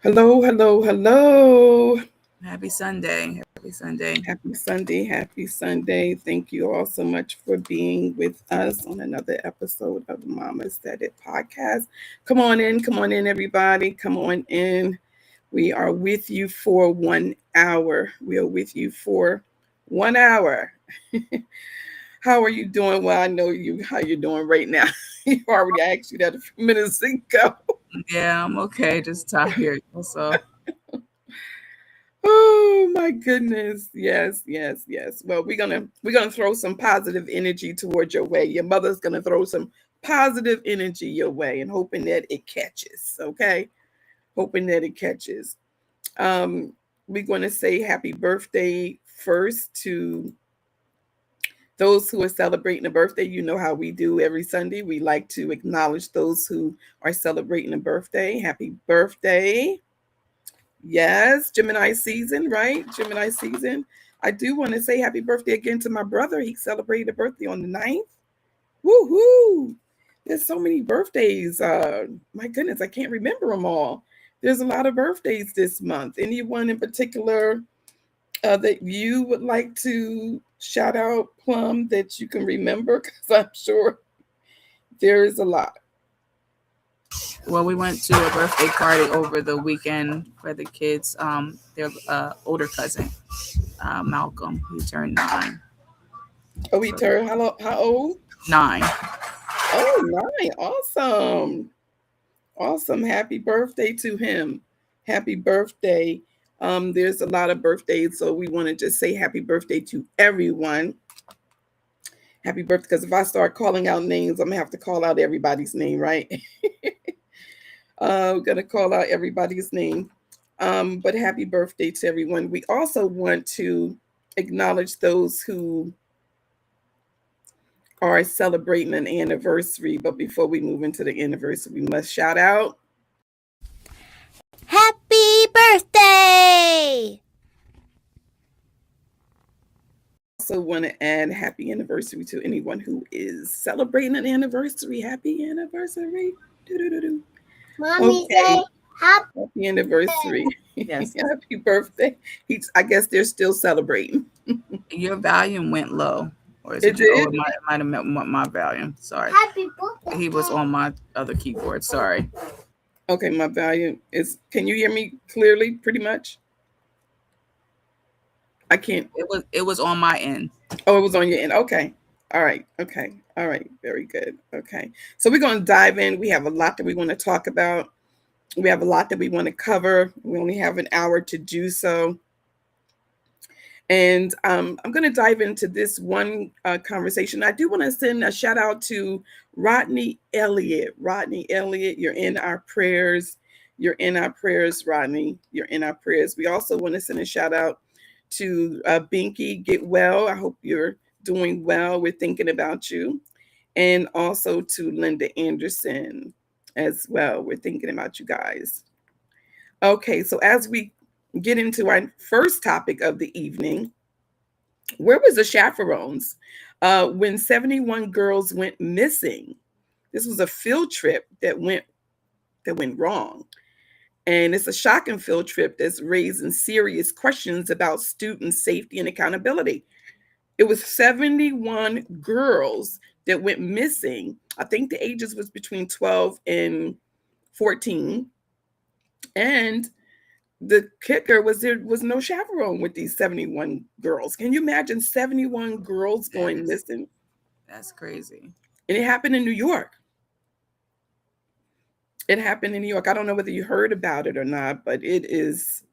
Hello, hello, hello. Happy Sunday. Happy Sunday. Happy Sunday. Happy Sunday. Thank you all so much for being with us on another episode of the Mama Said It podcast. Come on in, everybody. Come on in. We are with you for 1 hour. We are with you for 1 hour. How are you doing? Well, I know you how you're doing right now. You already asked you that a few minutes ago. Yeah, I'm okay. Just tired. Also, Oh my goodness. Yes, yes, yes. Well, we're gonna throw some positive energy towards your way. Your mother's gonna throw some positive energy your way and hoping that it catches. Okay. Hoping that it catches. Um, we're gonna say happy birthday first to those who are celebrating a birthday. You know how we do every Sunday. We like to acknowledge those who are celebrating a birthday. Happy birthday. Yes, Gemini season, right? Gemini season. I do want to say happy birthday again to my brother. He celebrated a birthday on the 9th. Woohoo! There's so many birthdays. My goodness, I can't remember them all. There's a lot of birthdays this month. Anyone in particular that you would like to shout out, Plum, that you can remember? Because I'm sure there is a lot. well, we went to a birthday party over the weekend for the kids. Their older cousin, Malcolm, he turned 9. Oh, he So turned how old? 9. Oh, 9. Awesome. Awesome. Happy birthday to him. Happy birthday. There's a lot of birthdays, so we want to just say happy birthday to everyone. Happy birthday, because if I start calling out names, I'm gonna have to call out everybody's name, right? We're gonna call out everybody's name. But happy birthday to everyone. We also want to acknowledge those who are celebrating an anniversary. But before we move into the anniversary, we must shout out. Happy birthday! Also want to add happy anniversary to anyone who is celebrating an anniversary. Happy anniversary. Do-do-do-do. Mommy Okay. say happy. Happy anniversary. yes, Happy birthday. I guess they're still celebrating. your volume went low, or is It it? Oh, did? it might have met my volume. Sorry, Happy birthday. he was on my other keyboard. Sorry. Okay, my volume is, can you hear me clearly pretty much? I can't. It was on my end. Oh, it was on your end. Okay. All right. Okay. All right. Very good. Okay. So we're going to dive in. We have a lot that we want to talk about. We have a lot that we want to cover. We only have an hour to do so. And I'm going to dive into this one conversation. I do want to send a shout out to Rodney Elliott. Rodney Elliott, you're in our prayers. You're in our prayers, Rodney. You're in our prayers. We also want to send a shout out to Binky. Get well. I hope you're doing well. We're thinking about you. And also to Linda Anderson as well. We're thinking about you guys. Okay, so as we get into our first topic of the evening, where was the chaperones when 71 girls went missing? This was a field trip that went wrong. And it's a shocking field trip that's raising serious questions about student safety and accountability. It was 71 girls that went missing. I think the ages was between 12 and 14. And the kicker was there was no chaperone with these 71 girls. Can you imagine 71 girls That going is missing? that's crazy. And it happened in New York. It happened in New York. I don't know whether you heard about it or not, but it is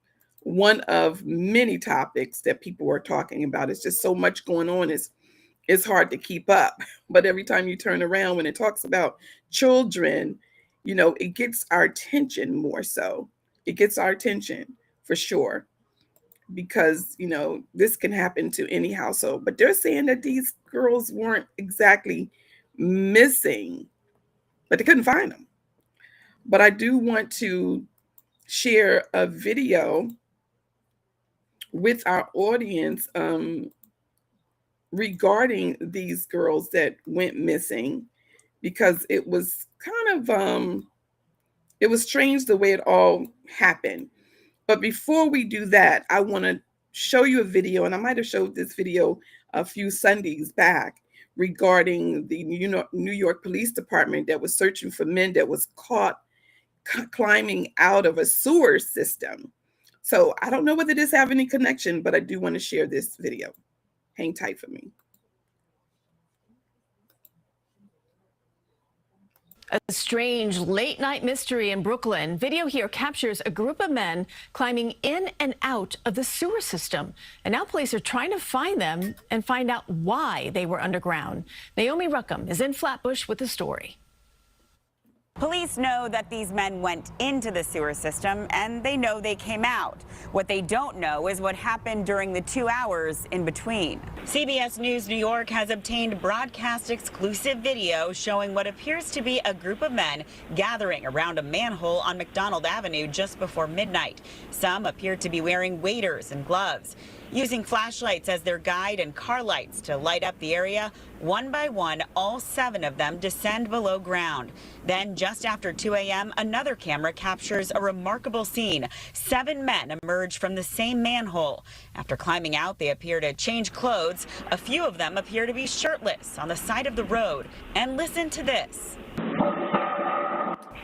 one of many topics that people are talking about. It's just so much going on. It's hard to keep up. But every time you turn around when it talks about children, it gets our attention more so. It gets our attention for sure because, this can happen to any household. But they're saying that these girls weren't exactly missing, but they couldn't find them. But I do want to share a video with our audience regarding these girls that went missing because it was It was strange the way it all happened. But before we do that, I want to show you a video, and I might have showed this video a few Sundays back regarding the New York Police Department that was searching for men that was caught climbing out of a sewer system. So I don't know whether this have any connection, but I do want to share this video. Hang tight for me. A strange late night mystery in Brooklyn. Video here captures a group of men climbing in and out of the sewer system. And now police are trying to find them and find out why they were underground. Naomi Ruckham is in Flatbush with the story. Police know that these men went into the sewer system and they know they came out. What they don't know is what happened during the 2 hours in between. CBS News New York has obtained broadcast exclusive video showing what appears to be a group of men gathering around a manhole on McDonald Avenue just before midnight. Some appear to be wearing waders and gloves. Using flashlights as their guide and car lights to light up the area, one by one, all 7 of them descend below ground. Then, just after 2 a.m., another camera captures a remarkable scene. 7 men emerge from the same manhole. After climbing out, they appear to change clothes. A few of them appear to be shirtless on the side of the road. And listen to this.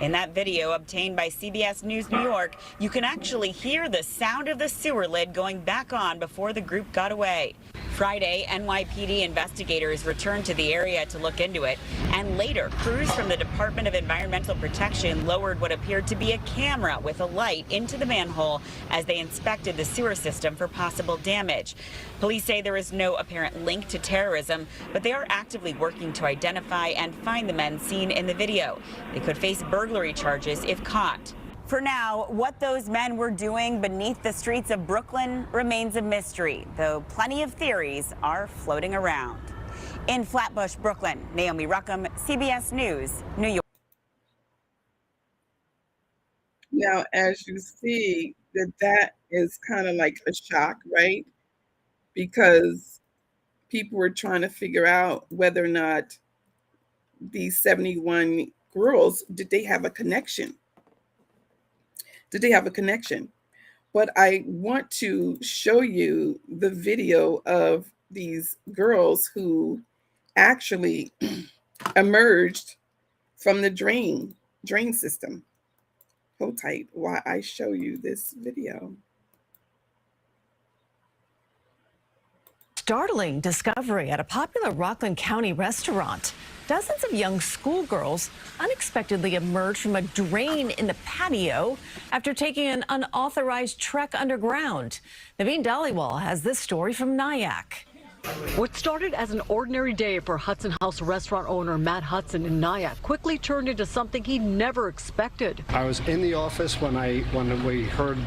In that video obtained by CBS News New York, you can actually hear the sound of the sewer lid going back on before the group got away. Friday, NYPD investigators returned to the area to look into it, and later crews from the Department of Environmental Protection lowered what appeared to be a camera with a light into the manhole as they inspected the sewer system for possible damage. Police say there is no apparent link to terrorism, but they are actively working to identify and find the men seen in the video. They could face burglary charges if caught. For now, what those men were doing beneath the streets of Brooklyn remains a mystery, though plenty of theories are floating around. In Flatbush, Brooklyn, Naomi Ruckham, CBS News, New York. Now, as you see, that is kind of like a shock, right? Because people were trying to figure out whether or not these 71 girls, did they have a connection? Did they have a connection? But I want to show you the video of these girls who actually emerged from the drain system. Hold tight while I show you this video. Startling discovery at a popular Rockland County restaurant. Dozens of young schoolgirls unexpectedly emerged from a drain in the patio after taking an unauthorized trek underground. Naveen Dhaliwal has this story from Nyack. What started as an ordinary day for Hudson House restaurant owner Matt Hudson in Nyack quickly turned into something he never expected. I was in the office when we heard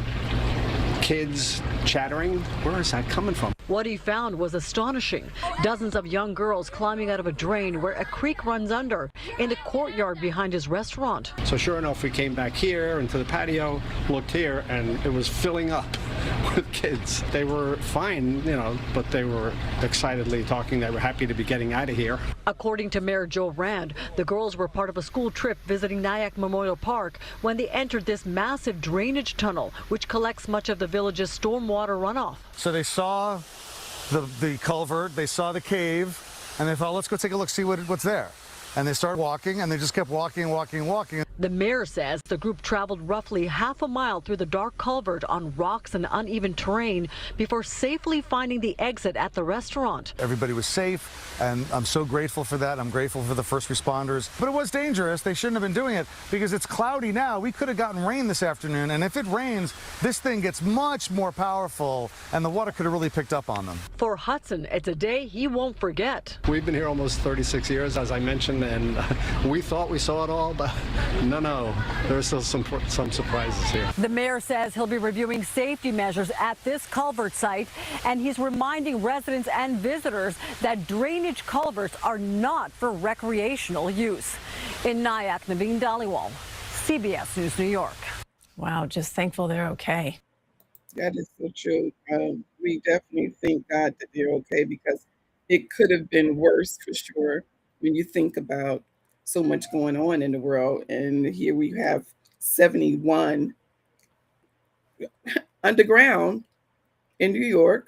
kids chattering. Where is that coming from? What he found was astonishing. Dozens of young girls climbing out of a drain where a creek runs under in the courtyard behind his restaurant. So sure enough, we came back here into the patio, looked here, and it was filling up with kids. They were fine, but they were excitedly talking. They were happy to be getting out of here. According to Mayor Joe Rand, the girls were part of a school trip visiting Nyack Memorial Park when they entered this massive drainage tunnel, which collects much of the village's stormwater runoff. So they saw the culvert, they saw the cave, and they thought, let's go take a look, see what's there. And they started walking, and they just kept walking. The mayor says the group traveled roughly half a mile through the dark culvert on rocks and uneven terrain before safely finding the exit at the restaurant. Everybody was safe, and I'm so grateful for that. I'm grateful for the first responders. But it was dangerous. They shouldn't have been doing it because it's cloudy now. We could have gotten rain this afternoon, and if it rains, this thing gets much more powerful, and the water could have really picked up on them. For Hudson, it's a day he won't forget. We've been here almost 36 years, as I mentioned, and we thought we saw it all, but no, there are still some surprises here. The mayor says he'll be reviewing safety measures at this culvert site, and he's reminding residents and visitors that drainage culverts are not for recreational use. In Nyack, Naveen Dhaliwal, CBS News New York. Wow, just thankful they're okay. That is so true. We definitely thank God that they're okay because it could have been worse for sure when you think about so much going on in the world. And here we have 71 underground in New York.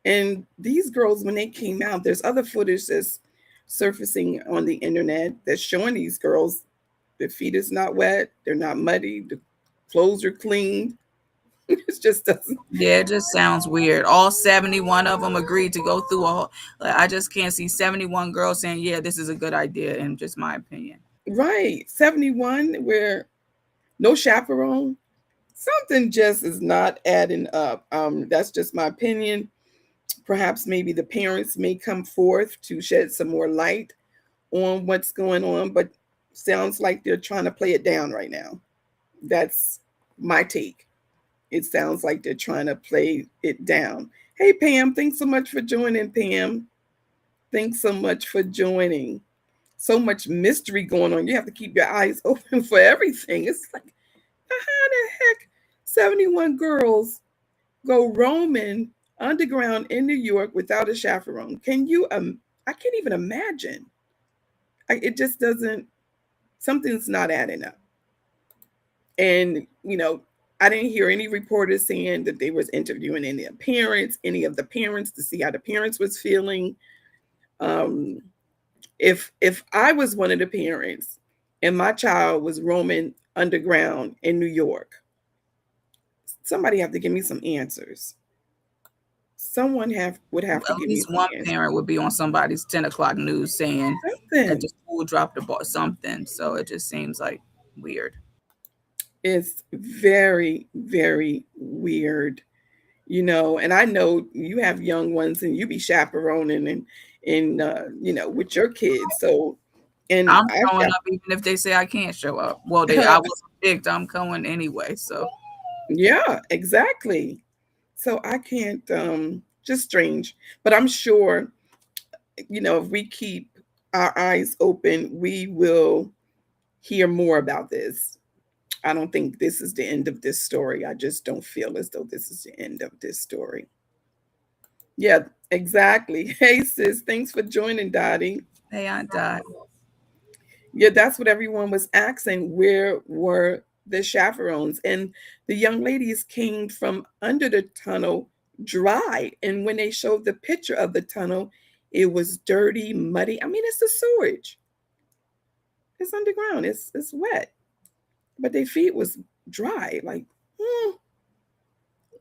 And these girls, when they came out, there's other footage that's surfacing on the internet that's showing these girls their feet is not wet, they're not muddy, the clothes are clean. It just doesn't. Yeah, it just sounds weird. All 71 of them agreed to go through a whole, like, I just can't see 71 girls saying, yeah, this is a good idea, in just my opinion. Right. 71 where no chaperone. Something just is not adding up. That's just my opinion. Perhaps maybe the parents may come forth to shed some more light on what's going on, but sounds like they're trying to play it down right now. That's my take. It sounds like they're trying to play it down. Hey, Pam, thanks so much for joining, Pam. Thanks so much for joining. So much mystery going on. You have to keep your eyes open for everything. It's like, how the heck 71 girls go roaming underground in New York without a chaperone? Can you, I can't even imagine. It just doesn't, something's not adding up. And, you know, I didn't hear any reporters saying that they was interviewing any of the parents to see how the parents was feeling. If I was one of the parents and my child was roaming underground in New York, somebody have to give me some answers. Someone would have to At give me least some one answers. parent would be on somebody's 10 o'clock news saying that the school dropped the ball, something. So it just seems like weird. It's very, very weird, you know. And I know you have young ones, and you be chaperoning and you know, with your kids. So, and I'm showing up even if they say I can't show up. Well, I wasn't picked. I'm going anyway. So, yeah, exactly. So I can't. Just strange, but I'm sure, you know, if we keep our eyes open, we will hear more about this. I don't think this is the end of this story. I just don't feel as though this is the end of this story. Yeah, exactly. Hey, sis, thanks for joining, Dottie. Hey, Aunt Dot. Yeah, that's what everyone was asking. Where were the chaperones? And the young ladies came from under the tunnel dry. And when they showed the picture of the tunnel, it was dirty, muddy. I mean, it's the sewage. It's underground. It's wet. But their feet was dry. Like,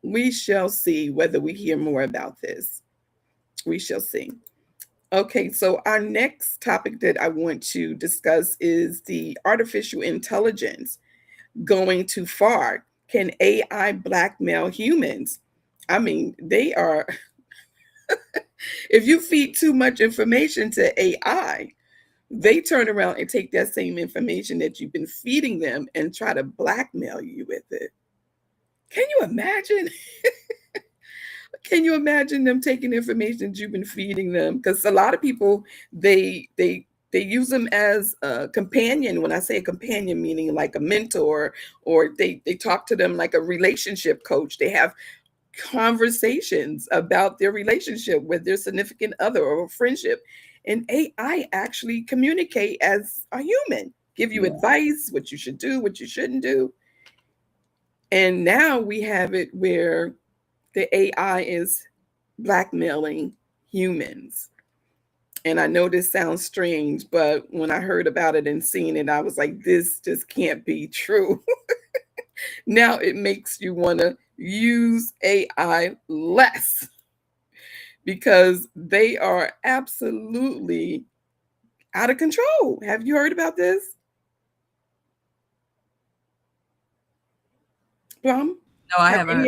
we shall see whether we hear more about this. We shall see. Okay, so our next topic that I want to discuss is the artificial intelligence going too far. Can AI blackmail humans? I mean, they are, if you feed too much information to AI, they turn around and take that same information that you've been feeding them and try to blackmail you with it. Can you imagine? Can you imagine them taking information that you've been feeding them? Because a lot of people, they use them as a companion. When I say a companion, meaning like a mentor, or they talk to them like a relationship coach. They have conversations about their relationship with their significant other or friendship. And AI actually communicate as a human, give you advice, what you should do, what you shouldn't do. And now we have it where the AI is blackmailing humans. And I know this sounds strange, but when I heard about it and seen it, I was like, this just can't be true. Now it makes you want to use AI less because they are absolutely out of control. Have you heard about this? Plum? No, I haven't.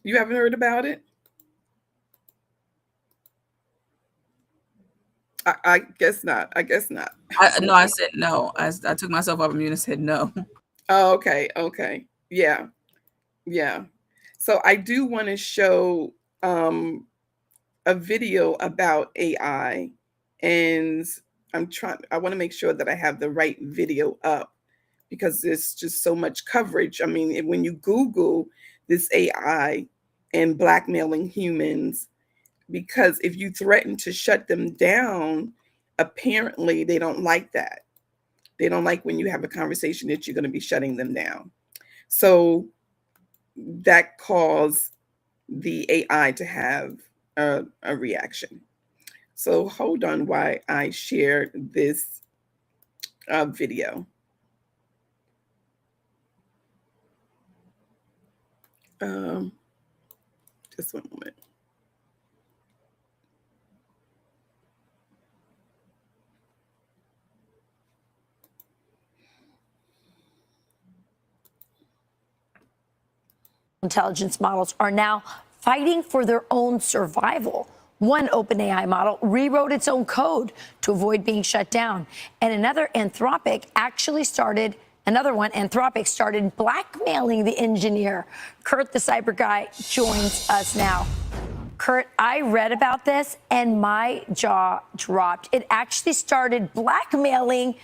You haven't heard about it? I guess not. I guess not. No, I said no. I took myself off mute and said no. Oh, okay. Okay. Yeah. Yeah. So I do want to show a video about AI, and I want to make sure that I have the right video up because there's just so much coverage. I mean, when you Google this AI and blackmailing humans, because if you threaten to shut them down, apparently they don't like that. They don't like when you have a conversation that you're going to be shutting them down. So that caused the AI to have a reaction. So hold on while I share this video. Just one moment. Intelligence models are now fighting for their own survival. One OpenAI model rewrote its own code to avoid being shut down. And another Anthropic started blackmailing the engineer. Kurt, the cyber guy, joins us now. Kurt, I read about this and my jaw dropped. It actually started blackmailing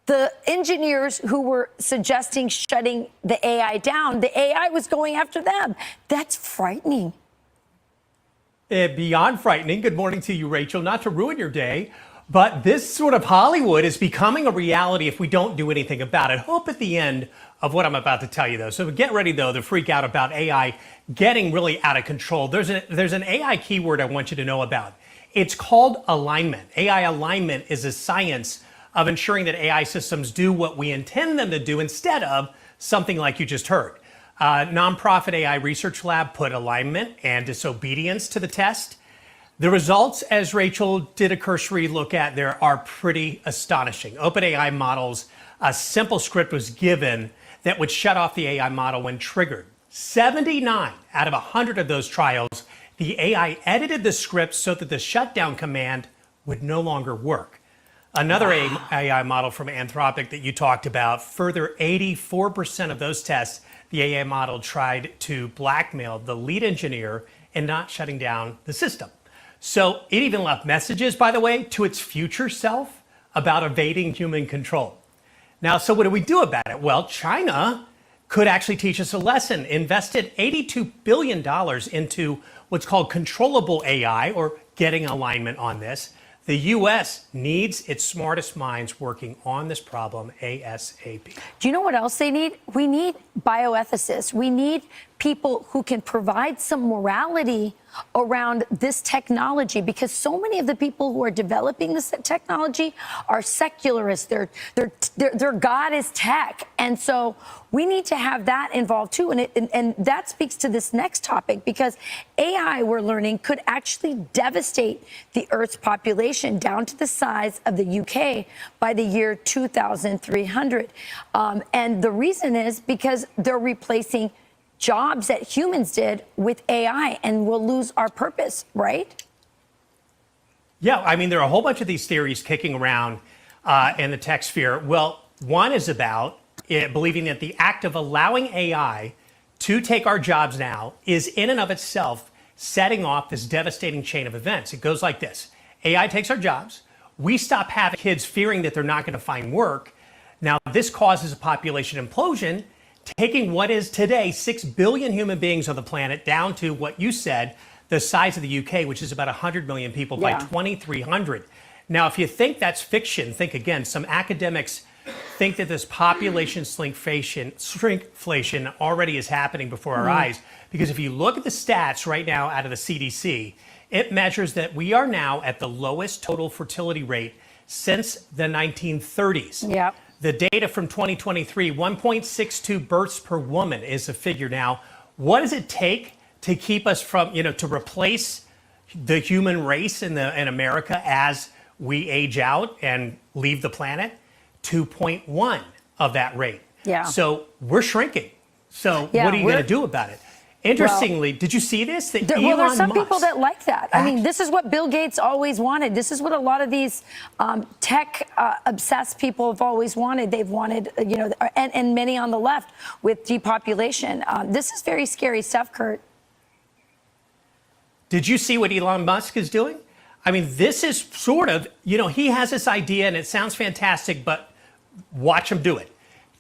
the engineers who were suggesting shutting the AI down. The AI was going after them. That's frightening. Beyond frightening. Good morning to you, Rachel. Not to ruin your day, but this sort of Hollywood is becoming a reality if we don't do anything about it. Hope at the end of what I'm about to tell you, though. So get ready, though, to freak out about AI getting really out of control. There's an AI keyword I want you to know about. It's called alignment. AI alignment is a science of ensuring that AI systems do what we intend them to do instead of something like you just heard. Nonprofit AI research lab put alignment and disobedience to the test. The results, as Rachel did a cursory look at there, are pretty astonishing. OpenAI models, a simple script was given that would shut off the AI model when triggered. 79 out of 100 of those trials, the AI edited the script so that the shutdown command would no longer work. Another AI model from Anthropic that you talked about, further 84% of those tests, the AI model tried to blackmail the lead engineer in not shutting down the system. So it even left messages, by the way, to its future self about evading human control. Now, so what do we do about it? Well, China could actually teach us a lesson, invested $82 billion into what's called controllable AI, or getting alignment on this. The U.S. needs its smartest minds working on this problem ASAP. Do you know what else they need? We need bioethicists. We need people who can provide some morality around this technology, because so many of the people who are developing this technology are secularists. Their God is tech. And so we need to have that involved too. And that speaks to this next topic, because AI, we're learning, could actually devastate the Earth's population down to the size of the UK by the year 2300. And the reason is because they're replacing jobs that humans did with AI, and we'll lose our purpose, right? Yeah, I mean, there are a whole bunch of these theories kicking around in the tech sphere. Well, one is about believing that the act of allowing AI to take our jobs now is in and of itself setting off this devastating chain of events. It goes like this. AI takes our jobs. We stop having kids fearing that they're not going to find work. Now, this causes a population implosion, taking what is today 6 billion human beings on the planet down to what you said, the size of the UK, which is about 100 million people by 2300. Now, if you think that's fiction, think again. Some academics think that this population shrinkflation already is happening before our eyes. Because if you look at the stats right now out of the CDC, it measures that we are now at the lowest total fertility rate since the 1930s. Yep. The data from 2023, 1.62 births per woman is a figure now. What does it take to keep us from, to replace the human race in America as we age out and leave the planet? 2.1 of that rate. Yeah. So we're shrinking. So what are you going to do about it? Interestingly, did you see this? There's some people that like that. I mean, this is what Bill Gates always wanted. This is what a lot of these tech obsessed people have always wanted. They've wanted, and many on the left with depopulation. This is very scary stuff, Kurt. Did you see what Elon Musk is doing? I mean, this is sort of, he has this idea and it sounds fantastic, but watch him do it.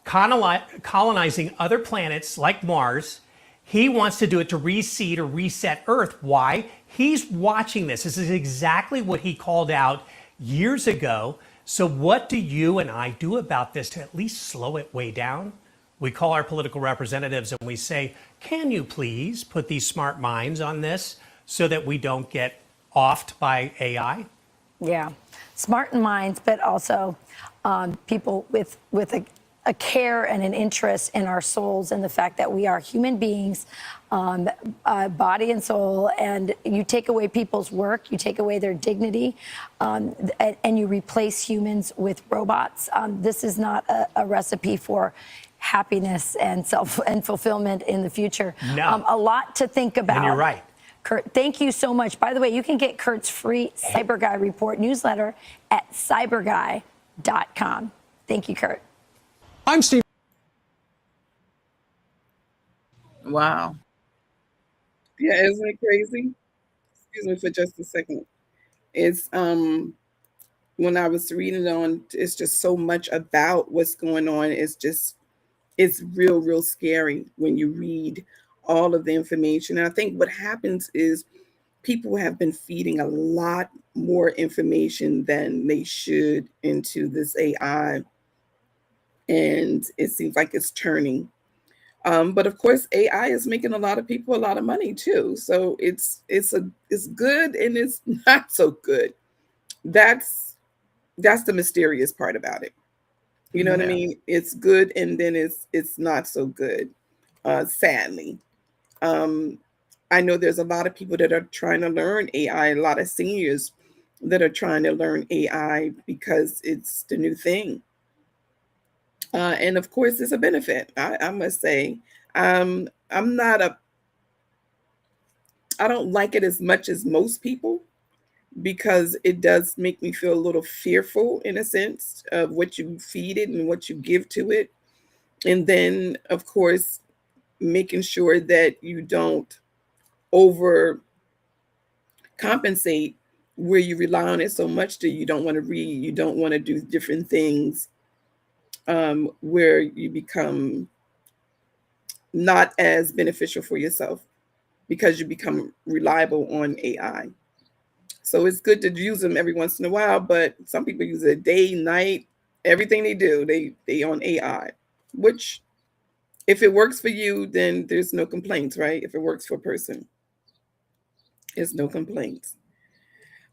Colonizing other planets like Mars. He wants to do it to reseed or reset Earth. Why? He's watching this. This is exactly what he called out years ago. So what do you and I do about this to at least slow it way down? We call our political representatives and we say, can you please put these smart minds on this so that we don't get offed by AI? Yeah, smart in minds, but also people with a care and an interest in our souls and the fact that we are human beings, body and soul. And you take away people's work, you take away their dignity, and you replace humans with robots. This is not a recipe for happiness and fulfillment in the future. No. A lot to think about. And you're right. Kurt, thank you so much. By the way, you can get Kurt's free Cyber Guy report newsletter at cyberguy.com. Thank you, Kurt. I'm Steve. Wow. Yeah, isn't it crazy? Excuse me for just a second. It's when I was reading on, it's just so much about what's going on. It's real scary when you read all of the information. And I think what happens is people have been feeding a lot more information than they should into this AI. And it seems like it's turning. But of course, AI is making a lot of people a lot of money too. So it's good and it's not so good. That's the mysterious part about it. You know what I mean? It's good and then it's not so good, sadly. I know there's a lot of people that are trying to learn AI, a lot of seniors that are trying to learn AI because it's the new thing. And of course, it's a benefit. I must say, I don't like it as much as most people because it does make me feel a little fearful in a sense of what you feed it and what you give to it. And then, of course, making sure that you don't over compensate where you rely on it so much that you don't want to read, you don't want to do different things where you become not as beneficial for yourself because you become reliable on AI. So it's good to use them every once in a while, but some people use it day, night, everything they do, they on AI, which if it works for you, then there's no complaints, right? If it works for a person, there's no complaints.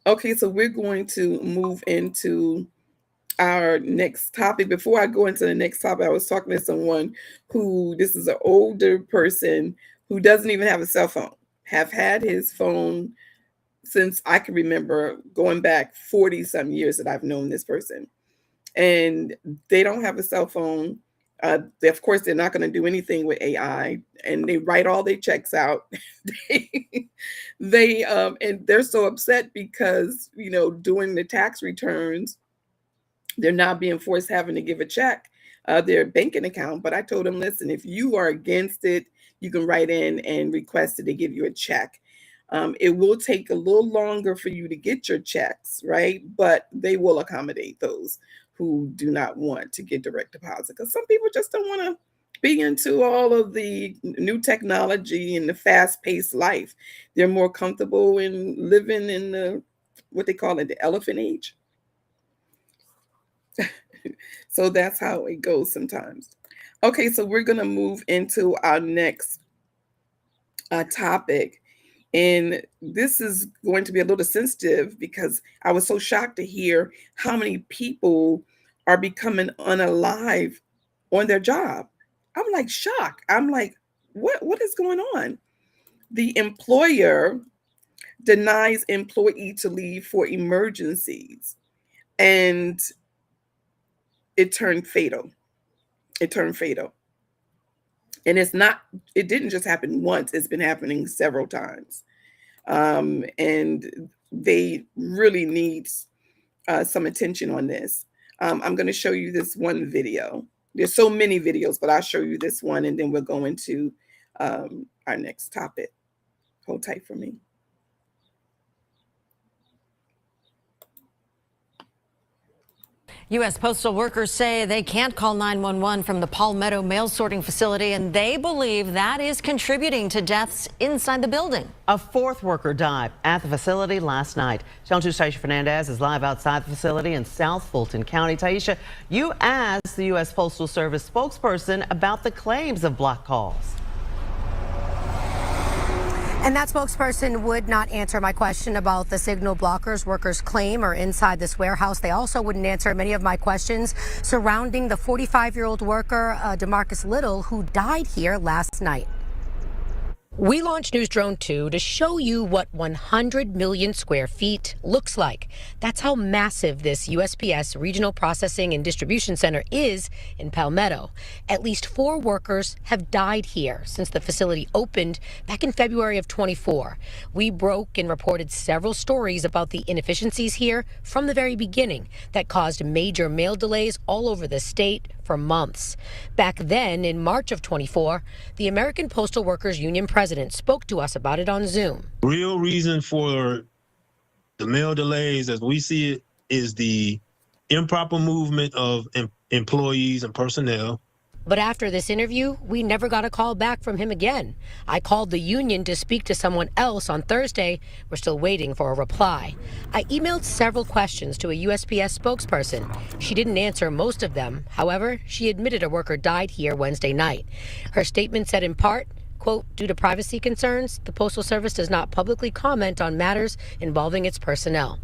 Okay, so we're going to move into our next topic. Before I go into the next topic, I was talking to someone who, this is an older person who doesn't even have a cell phone, have had his phone since I can remember, going back 40 some years that I've known this person. And they don't have a cell phone. Of course, they're not going to do anything with AI, and they write all their checks out. And they're so upset because, doing the tax returns, they're not being forced having to give a check their banking account. But I told them, listen, if you are against it, you can write in and request that they give you a check. It will take a little longer for you to get your checks, right? But they will accommodate those who do not want to get direct deposit, because some people just don't want to be into all of the new technology and the fast-paced life. They're more comfortable in living in the, what they call it, the elephant age. So that's how it goes sometimes. Okay, so we're going to move into our next topic. And this is going to be a little sensitive because I was so shocked to hear how many people are becoming unalive on their job. I'm like shocked. I'm like, what is going on? The employer denies employee to leave for emergencies, and it turned fatal. It turned fatal. And it didn't just happen once, it's been happening several times. And they really need some attention on this. I'm going to show you this one video. There's so many videos, but I'll show you this one, and then we'll go into our next topic. Hold tight for me. U.S. postal workers say they can't call 911 from the Palmetto mail sorting facility, and they believe that is contributing to deaths inside the building. A fourth worker died at the facility last night. Channel 2's Taisha Fernandez is live outside the facility in South Fulton County. Taisha, you asked the U.S. Postal Service spokesperson about the claims of blocked calls. And that spokesperson would not answer my question about the signal blockers workers claim are inside this warehouse. They also wouldn't answer many of my questions surrounding the 45-year-old worker, DeMarcus Little, who died here last night. We launched News Drone 2 to show you what 100 million square feet looks like. That's how massive this USPS Regional Processing and Distribution Center is in Palmetto. At least 4 workers have died here since the facility opened back in February of 24. We broke and reported several stories about the inefficiencies here from the very beginning that caused major mail delays all over the state for months. Back then, in March of 24, the American Postal Workers Union president spoke to us about it on Zoom. Real reason for the mail delays, as we see it, is the improper movement of employees and personnel. But after this interview, we never got a call back from him again. I called the union to speak to someone else on Thursday. We're still waiting for a reply. I emailed several questions to a USPS spokesperson. She didn't answer most of them. However, she admitted a worker died here Wednesday night. Her statement said in part, quote, due to privacy concerns, the Postal Service does not publicly comment on matters involving its personnel.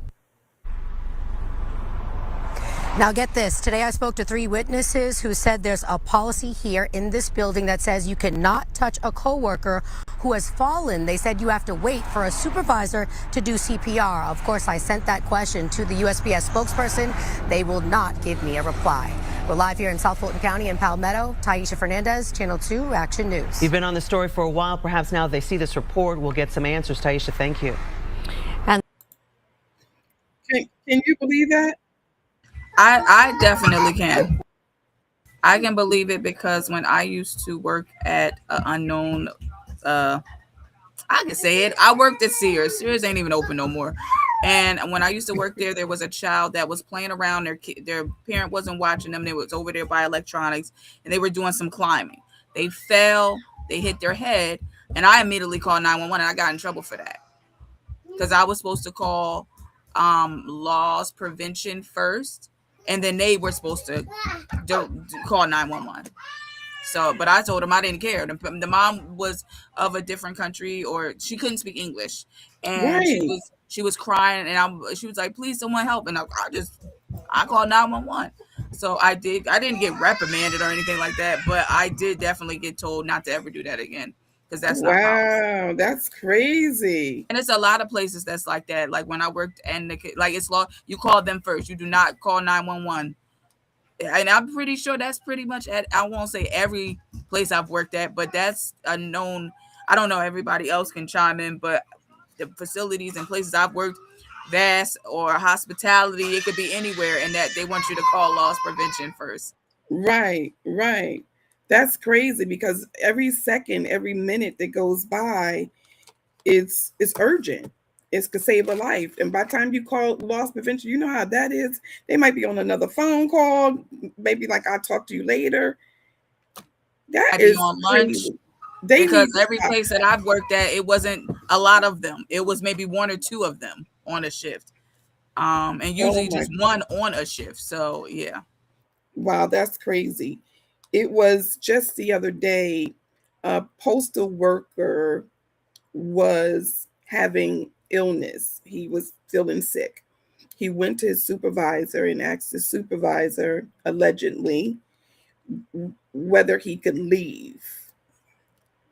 Now get this, today I spoke to 3 witnesses who said there's a policy here in this building that says you cannot touch a coworker who has fallen. They said you have to wait for a supervisor to do CPR. Of course, I sent that question to the USPS spokesperson. They will not give me a reply. We're live here in South Fulton County in Palmetto. Taisha Fernandez, Channel 2 Action News. You've been on the story for a while. Perhaps now they see this report, we'll get some answers. Taisha, thank you. And Can you believe that? I definitely can. I can believe it because when I used to work at an unknown, I can say it. I worked at Sears. Sears ain't even open no more. And when I used to work there was a child that was playing around. Their parent wasn't watching them. They was over there by electronics, and they were doing some climbing. They fell. They hit their head, and I immediately called 911, and I got in trouble for that because I was supposed to call loss prevention first. And then they were supposed to call 911. So, but I told them I didn't care. The mom was of a different country, or she couldn't speak English, and Right. she was crying, and she was like, "Please, someone help!" And I called 911. So I did. I didn't get reprimanded or anything like that, but I did definitely get told not to ever do that again because that's not policy. Wow, that's crazy. And it's a lot of places that's like that. Like when I worked and it's law, you call them first. You do not call 911. And I'm pretty sure that's pretty much I won't say every place I've worked at, but that's a known. I don't know. Everybody else can chime in, but the facilities and places I've worked, VAS or hospitality, it could be anywhere, and that they want you to call loss prevention first. Right. That's crazy because every second, every minute that goes by, it's urgent. It's to save a life. And by the time you call loss prevention, you know how that is. They might be on another phone call. Maybe like, I'll talk to you later. That is on lunch. Because every place that I've worked at, it wasn't a lot of them. It was maybe 1 or 2 of them on a shift. And usually just one on a shift. So yeah. Wow, that's crazy. It was just the other day, a postal worker was having illness. He was feeling sick. He went to his supervisor and asked his supervisor, allegedly, whether he could leave.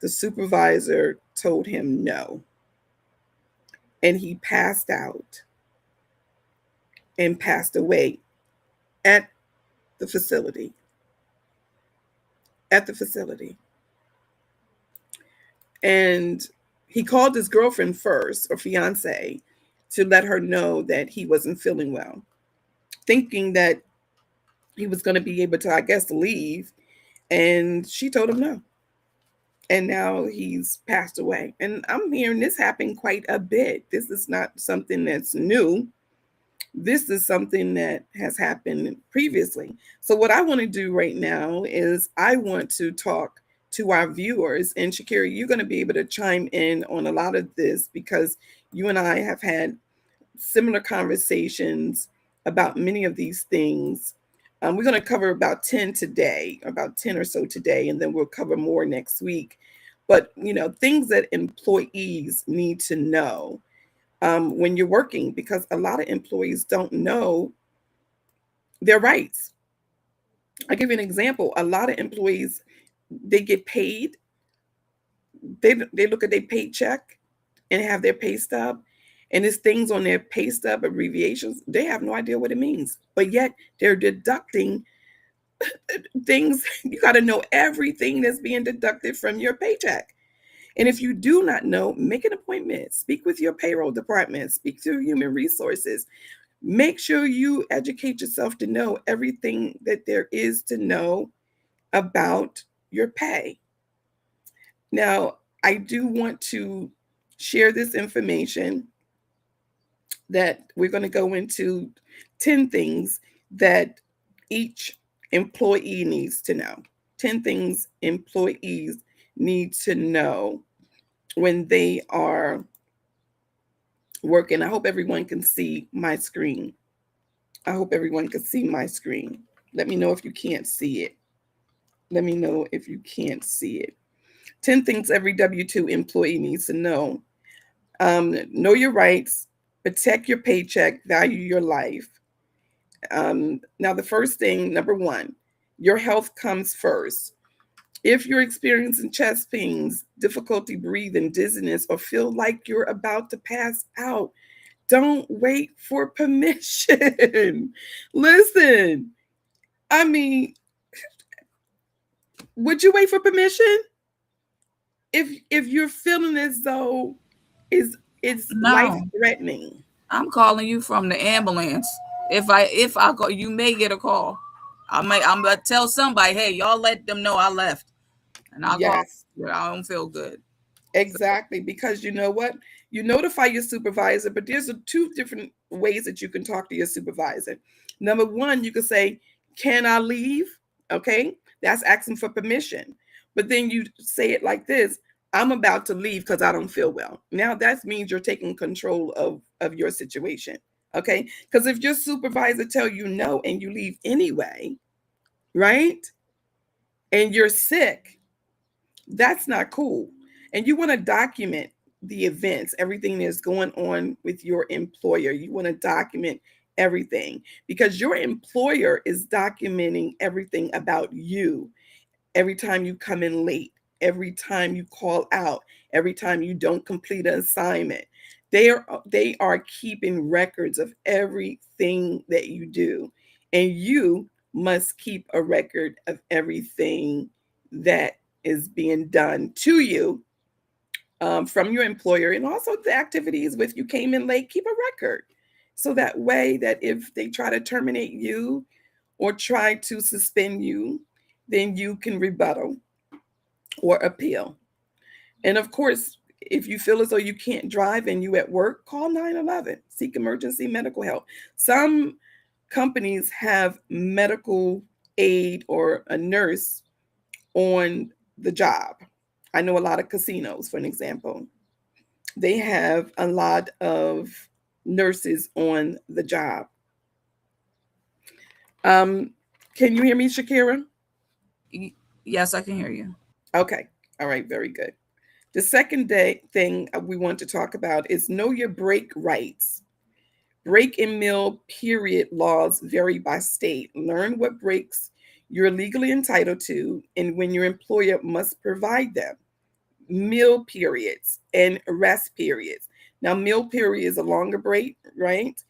The supervisor told him no. And he passed out and passed away at the facility. And he called his girlfriend first, or fiance, to let her know that he wasn't feeling well, thinking that he was going to be able to, I guess, leave. And she told him no. And now he's passed away. And I'm hearing this happen quite a bit. This is not something that's new. This is something that has happened previously. So what I want to do right now is I want to talk to our viewers. And Shakira, you're going to be able to chime in on a lot of this because you and I have had similar conversations about many of these things. We're going to cover about 10 today, about 10 or so today, and then we'll cover more next week. But, things that employees need to know when you're working, because a lot of employees don't know their rights. I'll give you an example. A lot of employees, they get paid. They look at their paycheck and have their pay stub, and there's things on their pay stub, abbreviations. They have no idea what it means, but yet they're deducting things. You got to know everything that's being deducted from your paycheck. And if you do not know, make an appointment, speak with your payroll department, speak to human resources. Make sure you educate yourself to know everything that there is to know about your pay. Now, I do want to share this information that we're going to go into 10 things that each employee needs to know. 10 things employees need to know when they are working. I hope everyone can see my screen. I hope everyone can see my screen. Let me know if you can't see it. Let me know if you can't see it. 10 things every W-2 employee needs to know. Know your rights, protect your paycheck, value your life. Now, the first thing, number one, your health comes first. If you're experiencing chest pains, difficulty breathing, dizziness, or feel like you're about to pass out, don't wait for permission. Listen, I mean, would you wait for permission? If you're feeling as though it's No. life-threatening. I'm calling you from the ambulance. If I go, you may get a call. I'm gonna tell somebody, hey, y'all let them know I left, and I'll Yes. call. I don't feel good. Exactly, because you know what? You notify your supervisor, but there's two different ways that you can talk to your supervisor. Number one, you can say, "Can I leave?" Okay, that's asking for permission. But then you say it like this: "I'm about to leave because I don't feel well." Now that means you're taking control of your situation. Okay, because if your supervisor tell you no and you leave anyway, right? And you're sick, that's not cool. And you want to document the events, everything that's going on with your employer. You want to document everything because your employer is documenting everything about you. Every time you come in late, every time you call out, every time you don't complete an assignment, they are keeping records of everything that you do. And you must keep a record of everything that is being done to you from your employer, and also the activities with you came in late. Keep a record so that way that if they try to terminate you or try to suspend you, then you can rebuttal or appeal. And of course, if you feel as though you can't drive and you at work, call 911, seek emergency medical help. Some companies have medical aid or a nurse on the job. I know a lot of casinos, for an example. They have a lot of nurses on the job. Can you hear me, Shakira? Yes, I can hear you. Okay. All right. Very good. The second thing we want to talk about is know your break rights. Break and meal period laws vary by state. Learn what breaks you're legally entitled to and when your employer must provide them. Meal periods and rest periods. Now, meal period is a longer break, right?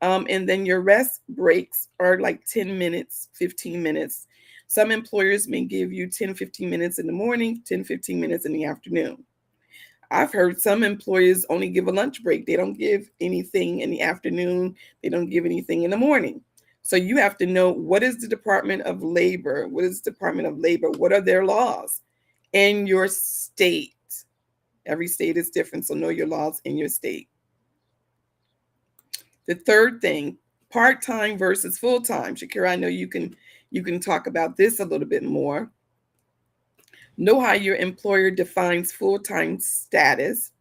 And then your rest breaks are like 10 minutes, 15 minutes. Some employers may give you 10, 15 minutes in the morning, 10, 15 minutes in the afternoon. I've heard some employers only give a lunch break. They don't give anything in the afternoon. They don't give anything in the morning. So you have to know, what is the Department of Labor? What is the Department of Labor? What are their laws in your state? Every state is different, so know your laws in your state. The third thing, part-time versus full-time. Shakira, I know you can talk about this a little bit more. Know how your employer defines full-time status.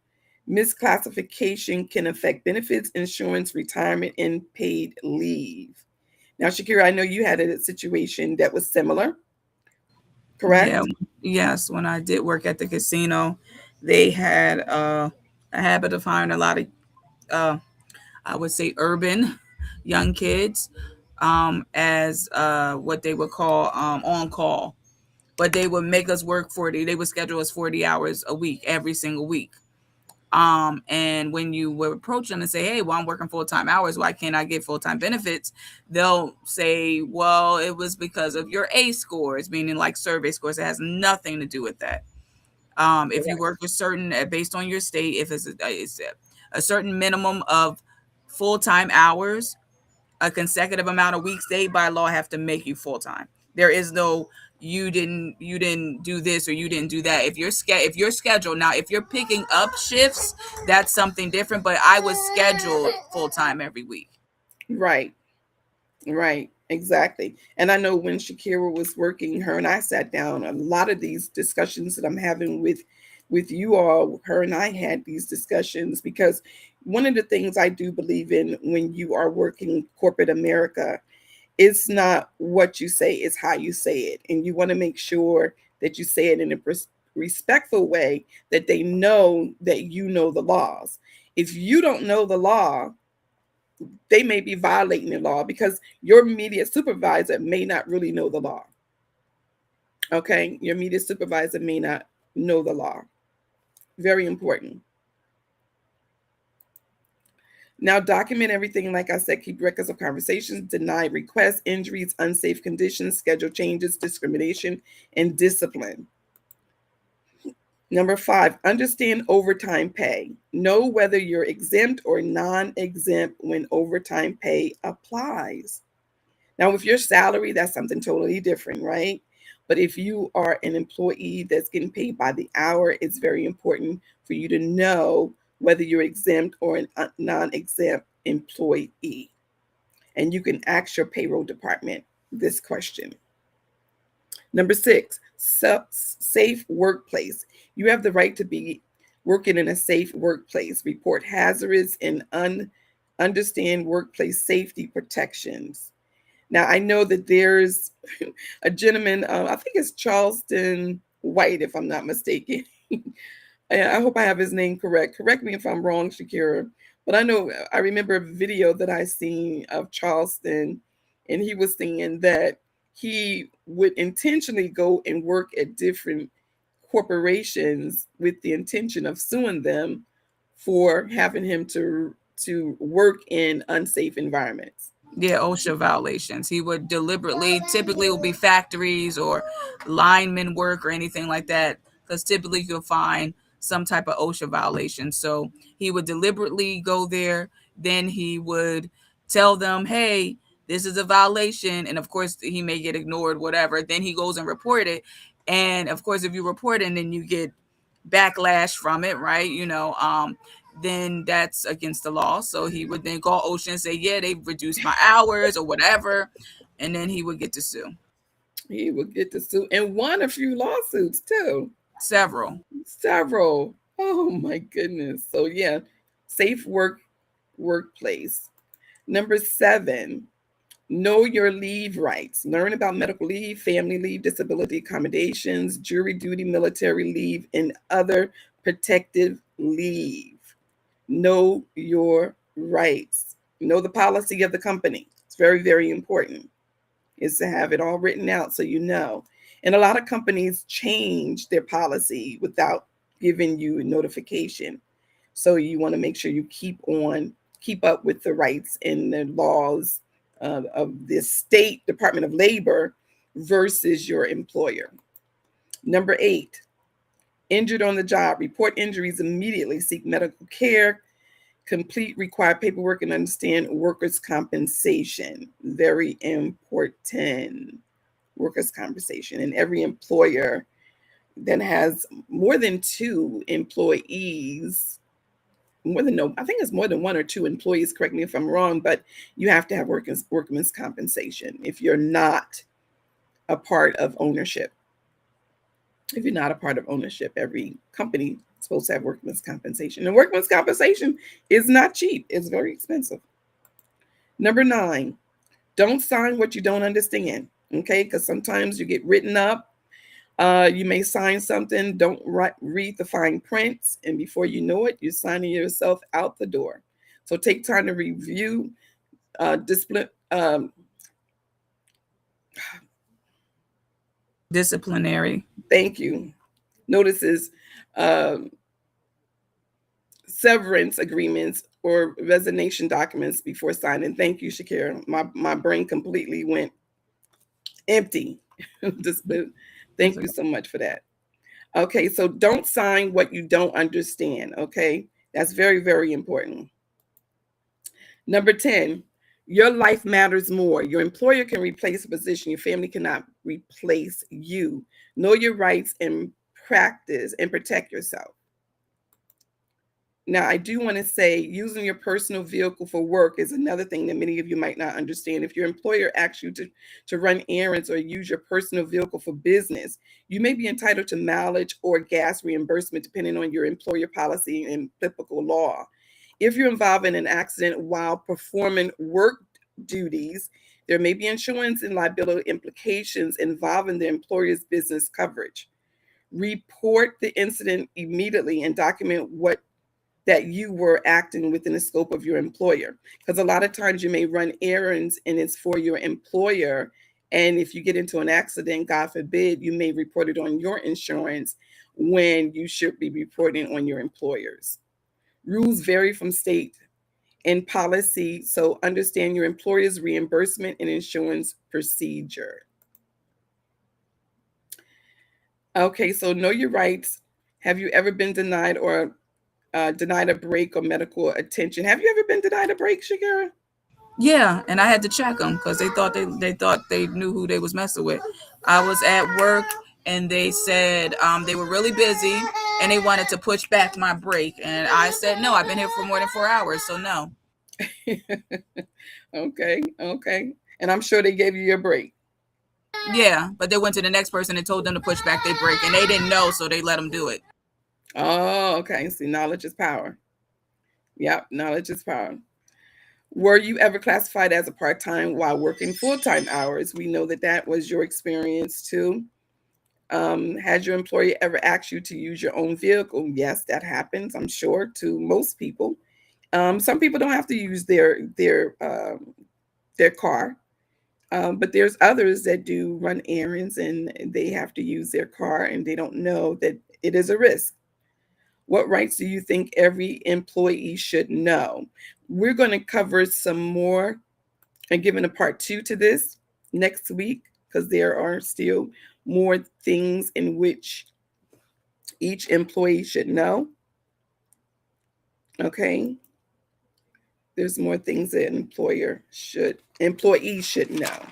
Misclassification can affect benefits, insurance, retirement, and paid leave. Now, Shakira, I know you had a situation that was similar, correct? Yeah, yes. When I did work at the casino, they had a habit of hiring a lot of, I would say, urban young kids as what they would call on call. But they would make us work 40. They would schedule us 40 hours a week, every single week. And when you would approach them and say, hey, well, I'm working full-time hours, why can't I get full-time benefits? They'll say, well, it was because of your A scores, meaning like survey scores. It has nothing to do with that. If you work a certain, based on your state, if it's a certain minimum of full-time hours, a consecutive amount of weeks, they by law have to make you full-time. There is no you didn't do this or you didn't do that. If you're scheduled, now if you're picking up shifts, that's something different, but I was scheduled full-time every week. Right. Exactly. And I know when Shakira was working, her and I sat down. A lot of these discussions that I'm having with you all, her and I had these discussions because one of the things I do believe in when you are working corporate America, it's not what you say, it's how you say it. And you want to make sure that you say it in a respectful way, that they know that you know the laws. If you don't know the law, they may be violating the law because your immediate supervisor may not really know the law. Okay? Your immediate supervisor may not know the law. Very important. Now, document everything. Like I said, keep records of conversations, denied requests, injuries, unsafe conditions, schedule changes, discrimination, and discipline. Number 5, understand overtime pay. Know whether you're exempt or non-exempt when overtime pay applies. Now, with your salary, that's something totally different, right? But if you are an employee that's getting paid by the hour, it's very important for you to know whether you're exempt or a non-exempt employee. And you can ask your payroll department this question. Number 6, safe workplace. You have the right to be working in a safe workplace. Report hazards and understand workplace safety protections. Now, I know that there's a gentleman, I think it's Charleston White, if I'm not mistaken. I hope I have his name correct. Correct me if I'm wrong, Shakira. But I remember a video that I seen of Charleston, and he was saying that he would intentionally go and work at different corporations with the intention of suing them for having him to work in unsafe environments. Yeah, OSHA violations. He would deliberately, typically it will be factories or lineman work or anything like that, because typically you'll find some type of OSHA violation. So he would deliberately go there. Then he would tell them, hey, this is a violation. And of course, he may get ignored, whatever. Then he goes and report it. And of course, if you report it, then you get backlash from it, right? Then that's against the law. So he would then call OSHA and say, yeah, they've reduced my hours or whatever. And then he would get to sue. He would get to sue and won a few lawsuits too. Several. Oh my goodness. So yeah, safe workplace. Number 7, know your leave rights. Learn about medical leave, family leave, disability accommodations, jury duty, military leave, and other protective leave. Know your rights. Know the policy of the company. It's very, very important. Is to have it all written out so you know. And a lot of companies change their policy without giving you a notification. So you want to make sure you keep up with the rights and the laws of the state Department of Labor versus your employer. Number 8, injured on the job. Report injuries immediately. Seek medical care. Complete required paperwork and understand workers' compensation. Very important. Workers' compensation. And every employer that has more than 2 employees I think it's more than 1 or 2 employees, correct me if I'm wrong, but you have to have workman's compensation if you're not a part of ownership. If you're not a part of ownership, every company is supposed to have workman's compensation. And workman's compensation is not cheap. It's very expensive. Number 9, don't sign what you don't understand, okay? Because sometimes you get written up. You may sign something, don't read the fine prints, and before you know it, you're signing yourself out the door. So take time to review disciplinary. Thank you. Notices, severance agreements or resignation documents before signing. Thank you, Shakira. My brain completely went empty. Thank you so much for that. Okay, so don't sign what you don't understand. Okay, that's very, very important. Number 10, your life matters more. Your employer can replace a position. Your family cannot replace you. Know your rights and practice and protect yourself. Now, I do want to say using your personal vehicle for work is another thing that many of you might not understand. If your employer asks you to run errands or use your personal vehicle for business, you may be entitled to mileage or gas reimbursement depending on your employer policy and applicable law. If you're involved in an accident while performing work duties, there may be insurance and liability implications involving the employer's business coverage. Report the incident immediately and document that you were acting within the scope of your employer. Because a lot of times you may run errands and it's for your employer. And if you get into an accident, God forbid, you may report it on your insurance when you should be reporting on your employer's. Rules vary from state and policy, so understand your employer's reimbursement and insurance procedure. Okay, so know your rights. Have you ever been denied a break or medical attention? Have you ever been denied a break, Shakira? Yeah, and I had to check them because they thought they knew who they was messing with. I was at work and they said they were really busy and they wanted to push back my break, and I said no. I've been here for more than 4 hours, so no. Okay, and I'm sure they gave you your break. Yeah, but they went to the next person and told them to push back their break, and they didn't know, so they let them do it. Oh, okay. See, knowledge is power. Yep, knowledge is power. Were you ever classified as a part-time while working full-time hours? We know that was your experience too. Has your employer ever asked you to use your own vehicle? Yes, that happens, I'm sure, to most people. Some people don't have to use their car, but there's others that do run errands and they have to use their car and they don't know that it is a risk. What rights do you think every employee should know? We're going to cover some more and give a part 2 to this next week because there are still more things in which each employee should know. Okay. There's more things that an employee should know.